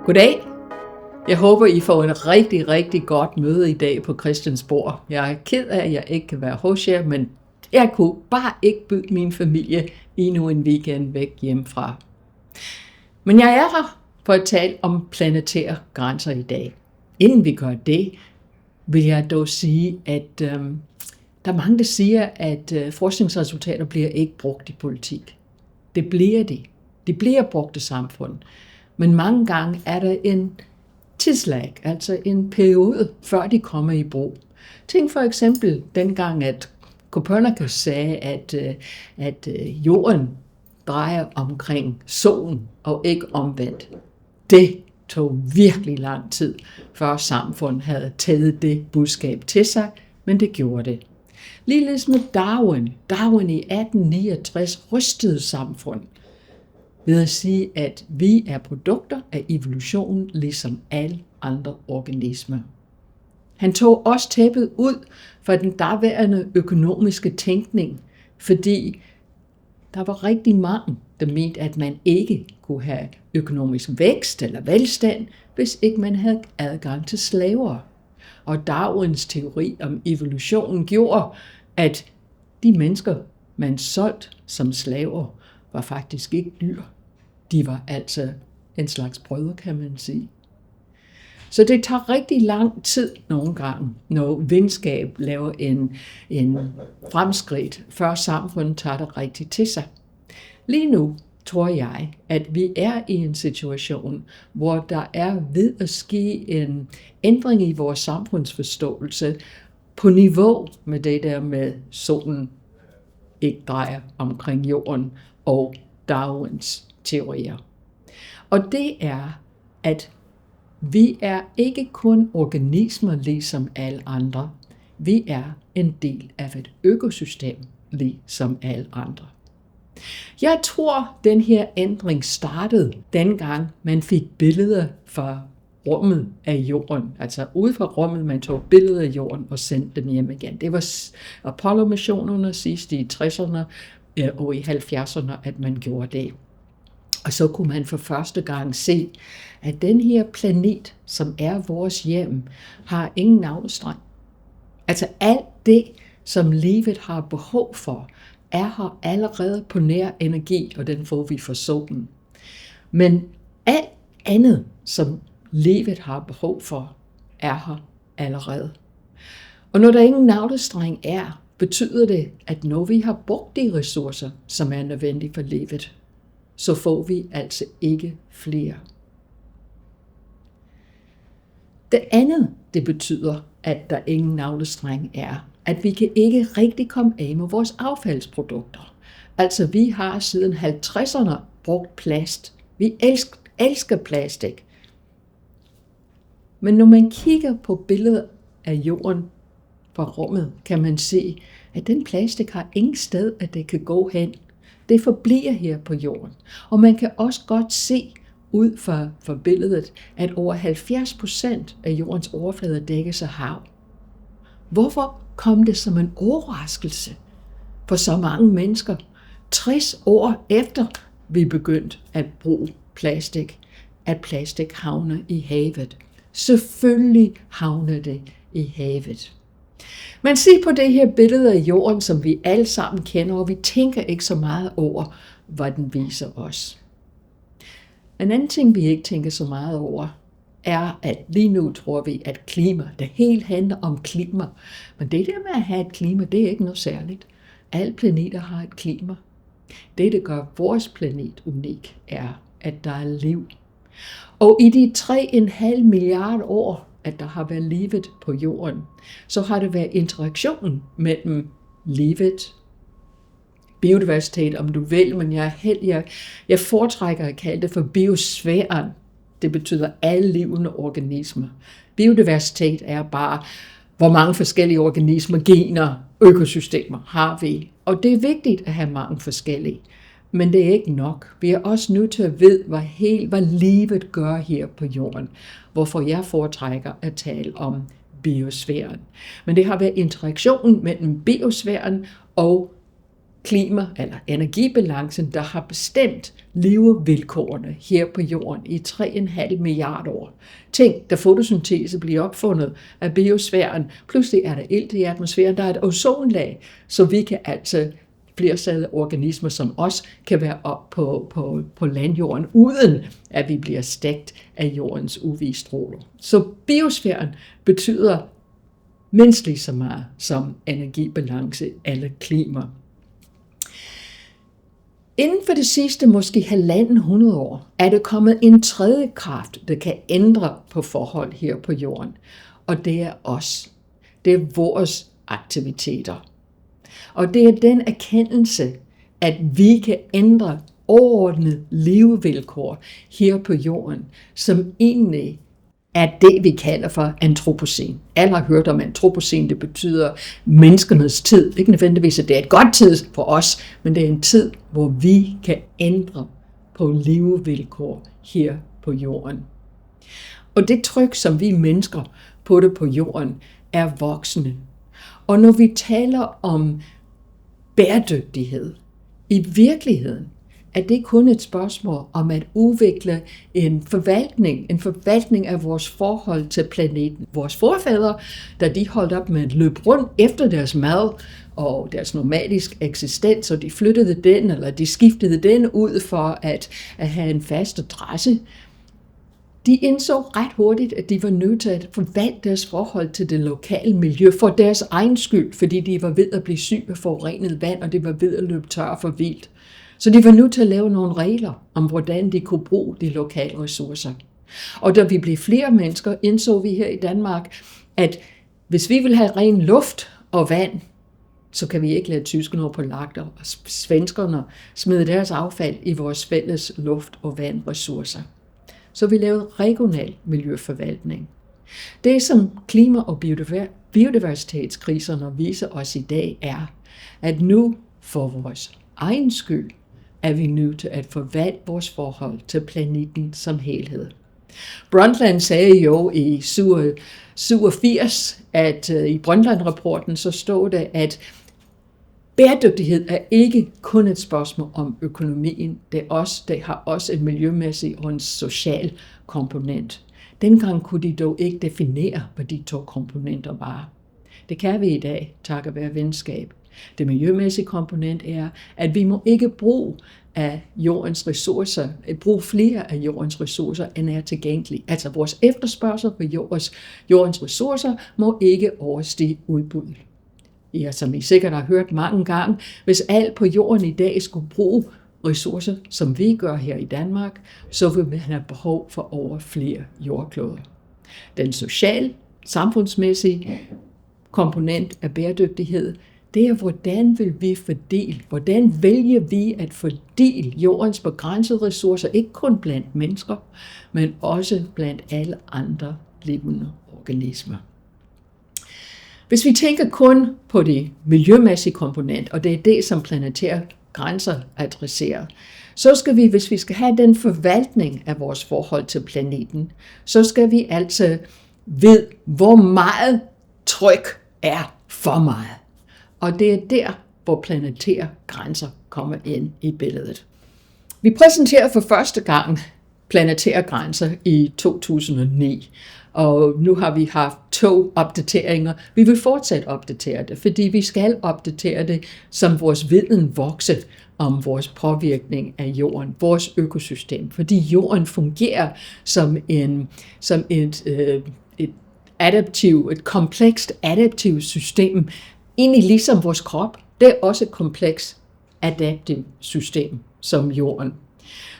Goddag. Jeg håber, I får en rigtig, rigtig godt møde i dag på Christiansborg. Jeg er ked af, at jeg ikke kan være hos jer, men jeg kunne bare ikke byde min familie endnu en weekend væk hjemmefra. Men jeg er her for at tale om planetære grænser i dag. Inden vi gør det, vil jeg dog sige, at der er mange, der siger, at forskningsresultater bliver ikke brugt i politik. Det bliver de. De bliver brugt i samfund. Men mange gange er der en tidslag, altså en periode, før de kommer i brug. Tænk for eksempel dengang, at Copernicus sagde, at jorden drejer omkring solen og ikke omvendt. Det tog virkelig lang tid, før samfundet havde taget det budskab til sig, men det gjorde det. Ligeledes med Darwin. Darwin i 1869 rystede samfund ved at sige, at vi er produkter af evolutionen, ligesom alle andre organismer. Han tog også tæppet ud for den daværende økonomiske tænkning, fordi der var rigtig mange, der mente, at man ikke kunne have økonomisk vækst eller velstand, hvis ikke man havde adgang til slaver. Og Darwins teori om evolutionen gjorde, at de mennesker, man solgte som slaver, var faktisk ikke dyr. De var altså en slags brødre, kan man sige. Så det tager rigtig lang tid nogle gange, når videnskab laver en fremskridt, før samfundet tager det rigtigt til sig. Lige nu tror jeg, at vi er i en situation, hvor der er ved at ske en ændring i vores samfundsforståelse på niveau med det der med solen ikke drejer omkring jorden og Darwins teorier. Og det er, at vi er ikke kun organismer ligesom alle andre. Vi er en del af et økosystem ligesom alle andre. Jeg tror, den her ændring startede dengang man fik billeder fra rummet af jorden. Altså ude fra rummet, man tog billeder af jorden og sendte dem hjem igen. Det var Apollo-missionerne sidst i 60'erne og i 70'erne, at man gjorde det. Og så kunne man for første gang se, at den her planet, som er vores hjem, har ingen navnestreng. Altså alt det, som livet har behov for, er her allerede på nær energi, og den får vi fra solen. Men alt andet, som livet har behov for, er her allerede. Og når der ingen navnestreng er, betyder det, at når vi har brugt de ressourcer, som er nødvendige for livet, så får vi altså ikke flere. Det andet, det betyder, at der ingen navnestreng er, at vi kan ikke rigtig komme af med vores affaldsprodukter. Altså vi har siden 50'erne brugt plast. Vi elsker plastik. Men når man kigger på billedet af jorden fra rummet, kan man se, at den plastik har ingen sted, at det kan gå hen. Det forbliver her på jorden. Og man kan også godt se ud fra billedet, at over 70% af jordens overflade dækkes af hav. Hvorfor kom det som en overraskelse for så mange mennesker, 60 år efter vi begyndte at bruge plastik, at plastik havner i havet? Selvfølgelig havner det i havet. Men se på det her billede af jorden, som vi alle sammen kender, og vi tænker ikke så meget over, hvad den viser os. En anden ting, vi ikke tænker så meget over, er, at lige nu tror vi, at klima, det hele handler om klima. Men det der med at have et klima, det er ikke noget særligt. Alle planeter har et klima. Det, der gør vores planet unik, er, at der er liv. Og i de 3,5 milliarder år, at der har været livet på jorden, så har det været interaktionen mellem livet, biodiversitet, om du vil, men jeg foretrækker at kalde det for biosfæren. Det betyder alle levende organismer. Biodiversitet er bare, hvor mange forskellige organismer, gener, økosystemer har vi. Og det er vigtigt at have mange forskellige. Men det er ikke nok. Vi er også nødt til at vide, hvad livet gør her på jorden. Hvorfor jeg foretrækker at tale om biosfæren. Men det har været interaktionen mellem biosfæren og klima eller energibalancen, der har bestemt levevilkårene her på jorden i 3,5 milliarder år. Tænk, da fotosyntese bliver opfundet af biosfæren, pludselig er der ilt i atmosfæren, der er et ozonlag, så vi kan altså flercellede organismer som os kan være op på landjorden, uden at vi bliver stegt af jordens UV-stråler. Så biosfæren betyder mindst lige så meget som energibalance eller klima. Inden for det sidste måske 1.500 år er der kommet en tredje kraft, der kan ændre på forhold her på jorden. Og det er os. Det er vores aktiviteter. Og det er den erkendelse, at vi kan ændre overordnede levevilkår her på jorden, som egentlig er det, vi kalder for antropocen. Alle har hørt om antropocen, det betyder menneskenes tid. Ikke nødvendigvis, at det er et godt tid for os, men det er en tid, hvor vi kan ændre på levevilkår her på jorden. Og det tryk, som vi mennesker putter på jorden, er voksende. Og når vi taler om bæredygtighed, i virkeligheden er det kun et spørgsmål om at udvikle en forvaltning af vores forhold til planeten. Vores forfædre, da de holdt op med at løbe rundt efter deres mad og deres nomadisk eksistens, og de flyttede den, eller de skiftede den ud for at have en fast adresse, de indså ret hurtigt, at de var nødt til at forvalte deres forhold til det lokale miljø for deres egen skyld, fordi de var ved at blive syge af forurenet vand, og det var ved at løbe tør for vildt. Så de var nødt til at lave nogle regler om, hvordan de kunne bruge de lokale ressourcer. Og da vi blev flere mennesker, indså vi her i Danmark, at hvis vi vil have ren luft og vand, så kan vi ikke lade tyskerne og polakker og svenskerne smide deres affald i vores fælles luft- og vandressourcer. Så vi lavede regional miljøforvaltning. Det, som klima- og biodiversitetskriserne viser os i dag, er, at nu for vores egen skyld er vi nødt til at forvalte vores forhold til planeten som helhed. Brundtland sagde jo i 87, at i Brundtland-rapporten så stod det, at bæredygtighed er ikke kun et spørgsmål om økonomien, det har også en miljømæssig og en social komponent. Dengang kunne de dog ikke definere, hvad de to komponenter var. Det kan vi i dag, takket være venskab. Det miljømæssige komponent er, at vi må ikke bruge flere af jordens ressourcer, end er tilgængelige. Altså vores efterspørgsel på jordens ressourcer må ikke overstige udbuddet. Ja, som I sikkert har hørt mange gange, hvis alt på jorden i dag skulle bruge ressourcer, som vi gør her i Danmark, så vil man have behov for over flere jordkloder. Den social, samfundsmæssige komponent af bæredygtighed, det er, hvordan vælger vi at fordele jordens begrænsede ressourcer, ikke kun blandt mennesker, men også blandt alle andre levende organismer. Hvis vi tænker kun på det miljømæssige komponent, og det er det, som planetære grænser adresserer, så skal vi, hvis vi skal have den forvaltning af vores forhold til planeten, så skal vi altså vide, hvor meget tryk er for meget. Og det er der, hvor planetære grænser kommer ind i billedet. Vi præsenterer for første gang planetære grænser i 2009, og nu har vi haft 2 opdateringer. Vi vil fortsat opdatere det, fordi vi skal opdatere det, som vores viden vokser om vores påvirkning af jorden, vores økosystem, fordi jorden fungerer som et komplekst adaptivt system, egentlig ligesom vores krop. Det er også et komplekst adaptivt system som jorden.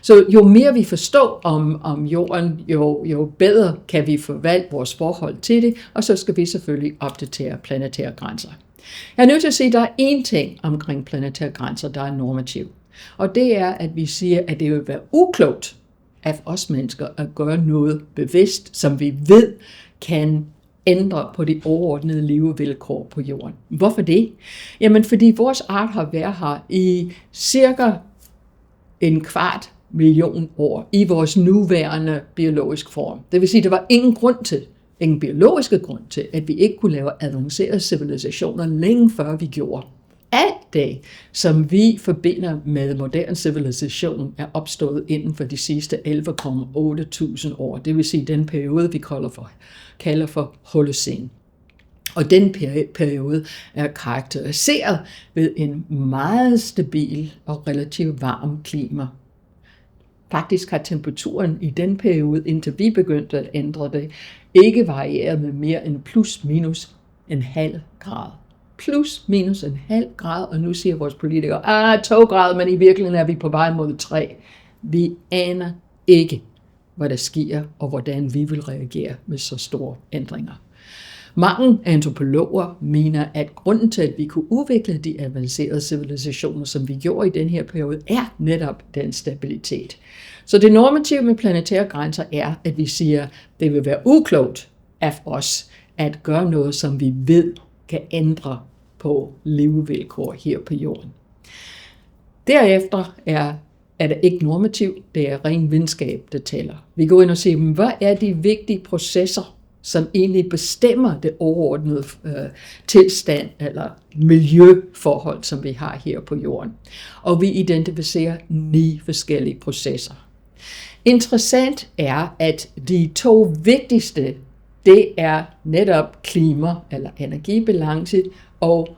Så jo mere vi forstår om jorden, jo bedre kan vi forvalte vores forhold til det, og så skal vi selvfølgelig opdatere planetære grænser. Jeg er nødt til at sige, at der er én ting omkring planetære grænser, der er normativ. Og det er, at vi siger, at det vil være uklogt af os mennesker at gøre noget bevidst, som vi ved kan ændre på de overordnede levevilkår på jorden. Hvorfor det? Jamen, fordi vores art har været her i cirka 250 million år i vores nuværende biologiske form. Det vil sige, at der var ingen biologiske grund til, at vi ikke kunne lave avancerede civilisationer længe før vi gjorde. Alt dag, som vi forbinder med moderne civilisation, er opstået inden for de sidste 11,8 år. Det vil sige den periode, vi kalder for Holocæn. Og den periode er karakteriseret ved en meget stabil og relativt varm klima. Faktisk har temperaturen i den periode, indtil vi begyndte at ændre det, ikke varieret med mere end plus minus en halv grad. Plus minus en halv grad, og nu siger vores politikere, 2 grader, men i virkeligheden er vi på vej mod 3. Vi aner ikke, hvad der sker, og hvordan vi vil reagere med så store ændringer. Mange antropologer mener, at grunden til, at vi kunne udvikle de avancerede civilisationer, som vi gjorde i den her periode, er netop den stabilitet. Så det normative med planetære grænser er, at vi siger, at det vil være uklogt af os at gøre noget, som vi ved kan ændre på levevilkår her på jorden. Derefter er det ikke normativt, det er ren videnskab, der tæller. Vi går ind og siger, hvad er de vigtige processer, som egentlig bestemmer det overordnede tilstand eller miljøforhold, som vi har her på jorden. Og vi identificerer 9 forskellige processer. Interessant er, at de 2 vigtigste, det er netop klima eller energibalance og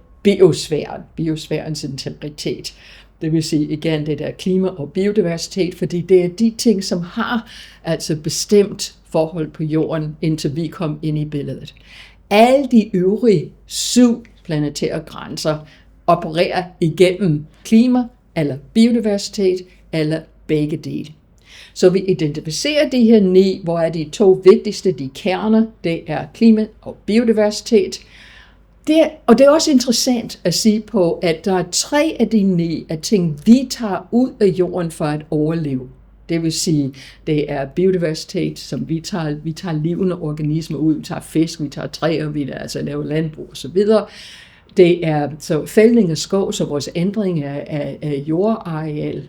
biosfærens integritet. Det vil sige igen det der klima og biodiversitet, fordi det er de ting, som har altså bestemt forhold på jorden, indtil vi kom ind i billedet. Alle de øvrige 7 planetære grænser opererer igennem klima eller biodiversitet eller begge dele. Så vi identificerer de her 9, hvor er de 2 vigtigste, de kerner, det er klima og biodiversitet. Og det er også interessant at sige på, at der er 3 af de 9 af ting, vi tager ud af jorden for at overleve. Det vil sige, det er biodiversitet, som vi tager levende organismer ud, vi tager fisk, vi tager træer, vi laver landbrug osv. Det er så fældning af skov, så vores ændring af jordareal,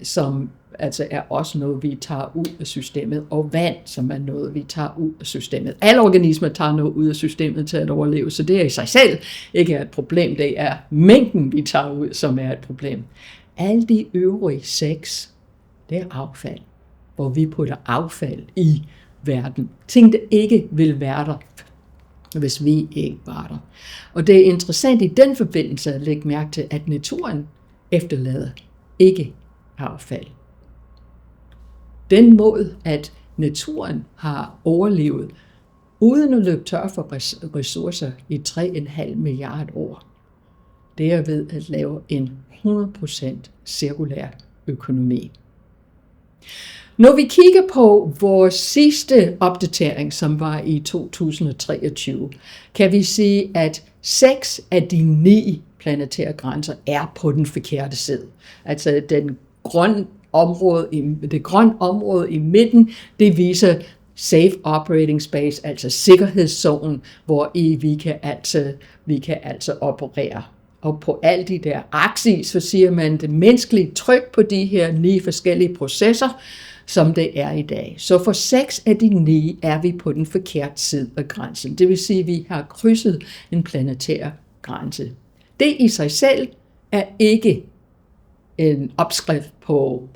som altså er også noget, vi tager ud af systemet, og vand, som er noget, vi tager ud af systemet. Alle organismer tager noget ud af systemet til at overleve, så det er i sig selv ikke er et problem, det er mængden, vi tager ud, som er et problem. Alle de øvrige 6, det er affald, hvor vi putter affald i verden. Ting, der ikke vil være der, hvis vi ikke var der. Og det er interessant i den forbindelse at lægge mærke til, at naturen efterlader ikke affald. Den måde, at naturen har overlevet uden at løbe tør for ressourcer i 3,5 milliarder år, det er ved at lave en 100% cirkulær økonomi. Når vi kigger på vores sidste opdatering, som var i 2023, kan vi sige, at 6 af de 9 planetære grænser er på den forkerte side. Altså det grønne område i midten, det viser safe operating space, altså sikkerhedszonen, hvor vi kan altså operere. Og på alle de der aksis, så siger man det menneskelige tryk på de her 9 forskellige processer, som det er i dag. Så for 6 af de 9 er vi på den forkerte side af grænsen. Det vil sige, at vi har krydset en planetær grænse. Det i sig selv er ikke en opskrift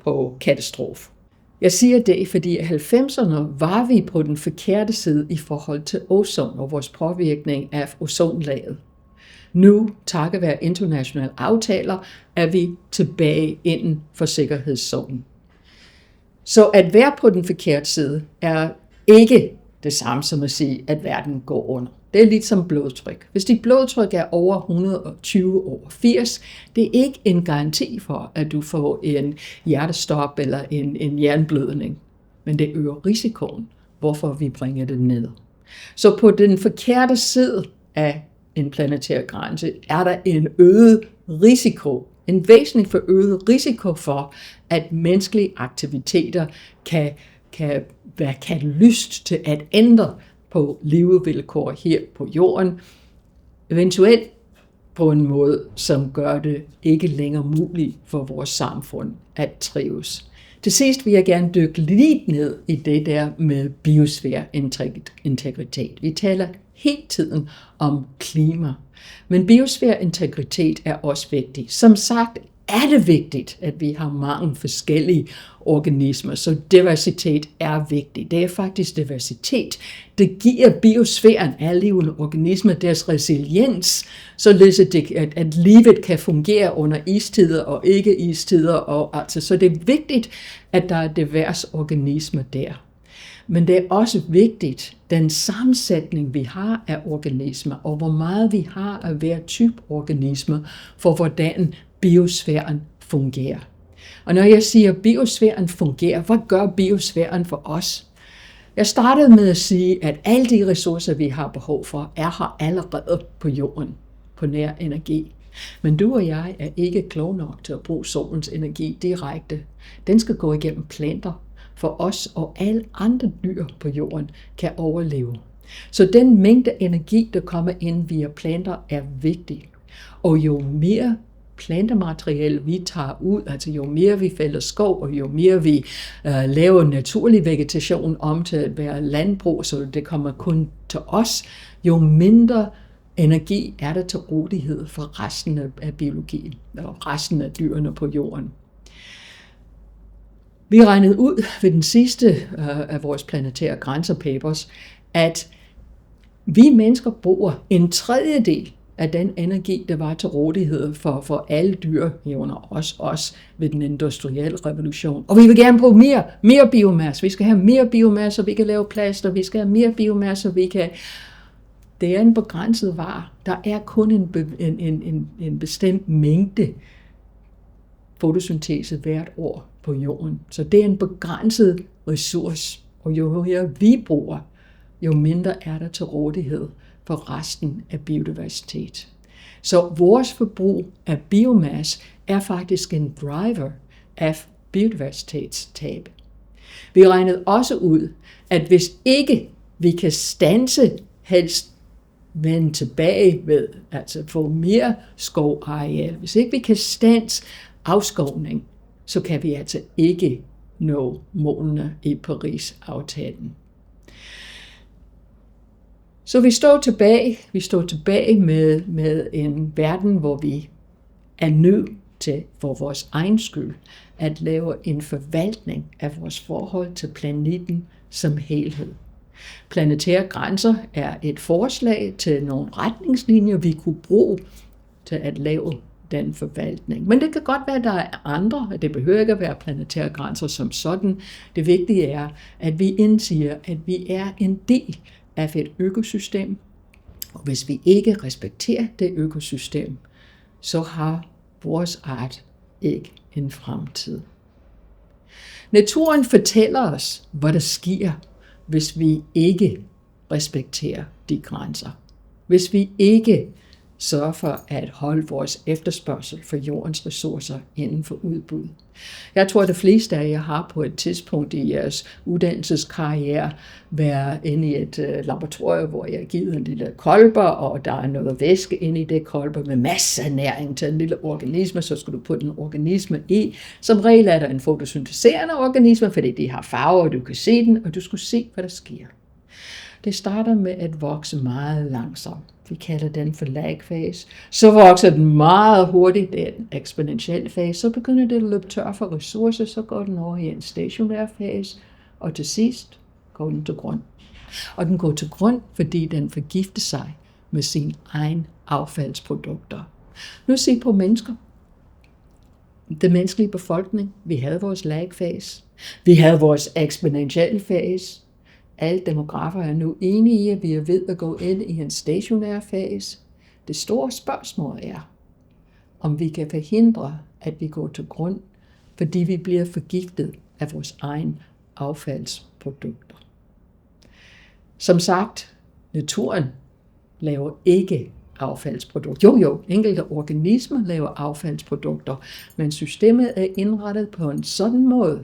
på katastrofe. Jeg siger det, fordi i 90'erne var vi på den forkerte side i forhold til ozon og vores påvirkning af ozonlaget. Nu, takket være internationale aftaler, er vi tilbage inden for sikkerhedszonen. Så at være på den forkerte side er ikke det samme som at sige, at verden går under. Det er lidt som blodtryk. Hvis dit blodtryk er over 120 over 80, det er ikke en garanti for, at du får en hjertestop eller en hjerneblødning. Men det øger risikoen, hvorfor vi bringer det ned. Så på den forkerte side af en planetær grænse er der en øget risiko, en væsentlig forøget risiko for, at menneskelige aktiviteter kan være katalyst til at ændre på levevilkår her på jorden, eventuelt på en måde, som gør det ikke længere muligt for vores samfund at trives. Til sidst vil jeg gerne dykke lidt ned i det der med biosfæreintegritet. Vi taler hele tiden om klima. Men biosfæreintegritet er også vigtigt. Som sagt er det vigtigt, at vi har mange forskellige organismer, så diversitet er vigtigt. Det er faktisk diversitet, det giver biosfæren, alle levende organismer, deres resiliens, således at livet kan fungere under istider og ikke istider. Og altså, så det er vigtigt, at der er diverse organismer der. Men det er også vigtigt, den sammensætning, vi har af organismer, og hvor meget vi har af hver type organismer, for hvordan biosfæren fungerer. Og når jeg siger, at biosfæren fungerer, hvad gør biosfæren for os? Jeg startede med at sige, at alle de ressourcer, vi har behov for, er her allerede på jorden, på nær energi. Men du og jeg er ikke kloge nok til at bruge solens energi direkte. Den skal gå igennem planter, for os og alle andre dyr på jorden kan overleve. Så den mængde energi, der kommer ind via planter, er vigtig. Og jo mere plantemateriale vi tager ud, altså jo mere vi fælder skov, og jo mere vi laver naturlig vegetation om til at være landbrug, så det kommer kun til os, jo mindre energi er der til rådighed for resten af biologien og resten af dyrene på jorden. Vi regnede ud ved den sidste af vores planetære grænser papers, at vi mennesker bruger en tredjedel af den energi, der var til rådighed for alle dyr, herunder os ved den industrielle revolution. Og vi vil gerne bruge mere biomasse. Vi skal have mere biomasse, så vi kan lave plast, og vi skal have mere biomasse, så vi kan... Det er en begrænset vare. Der er kun en bestemt mængde fotosyntese hvert år på jorden. Så det er en begrænset ressource, og jo mere vi bruger, jo mindre er der til rådighed for resten af biodiversitet. Så vores forbrug af biomasse er faktisk en driver af biodiversitetstab. Vi regnede også ud, at hvis ikke vi kan standse, helst vende tilbage ved, altså få mere skovareal, hvis ikke vi kan standse afskovning, så kan vi altså ikke nå målene i Paris-aftalen. Så vi står tilbage med en verden, hvor vi er nødt til for vores egen skyld at lave en forvaltning af vores forhold til planeten som helhed. Planetære grænser er et forslag til nogle retningslinjer, vi kunne bruge til at lave den forvaltning. Men det kan godt være, at der er andre, at det behøver ikke at være planetære grænser som sådan. Det vigtige er, at vi indsiger, at vi er en del af et økosystem, og hvis vi ikke respekterer det økosystem, så har vores art ikke en fremtid. Naturen fortæller os, hvad der sker, hvis vi ikke respekterer de grænser. Hvis vi ikke sørger for at holde vores efterspørgsel for jordens ressourcer inden for udbud. Jeg tror, at de fleste af jer har på et tidspunkt i jeres uddannelseskarriere været inde i et laboratorium, hvor jeg har givet en lille kolber, og der er noget væske inde i det kolber med masser af næring til en lille organisme, så skal du putte en organisme i. Som regel er der en fotosynteserende organisme, fordi de har farver, og du kan se den, og du skal se, hvad der sker. Det starter med at vokse meget langsomt. Vi kalder den for lag-fase. Så vokser den meget hurtigt, det er en eksponentiel fase. Så begynder det at løbe tør for ressourcer, så går den over i en stationær fase, og til sidst går den til grund. Og den går til grund, fordi den forgifter sig med sine egne affaldsprodukter. Nu se på mennesker. Den menneskelige befolkning, vi havde vores lag-fase. Vi havde vores eksponentielle fase. Alle demografer er nu enige i, at vi er ved at gå ind i en stationær fase. Det store spørgsmål er, om vi kan forhindre, at vi går til grund, fordi vi bliver forgiftet af vores egen affaldsprodukter. Som sagt, naturen laver ikke affaldsprodukter. Jo, enkelte organismer laver affaldsprodukter, men systemet er indrettet på en sådan måde,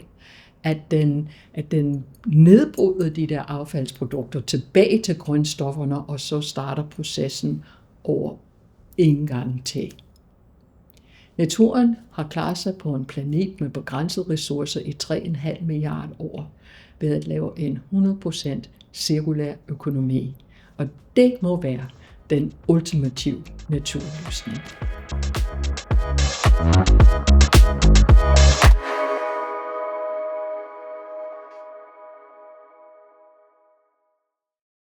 at den nedbryder de der affaldsprodukter tilbage til grundstofferne, og så starter processen over en gang til. Naturen har klaret sig på en planet med begrænsede ressourcer i 3,5 milliarder år ved at lave en 100% cirkulær økonomi. Og det må være den ultimative naturløsning.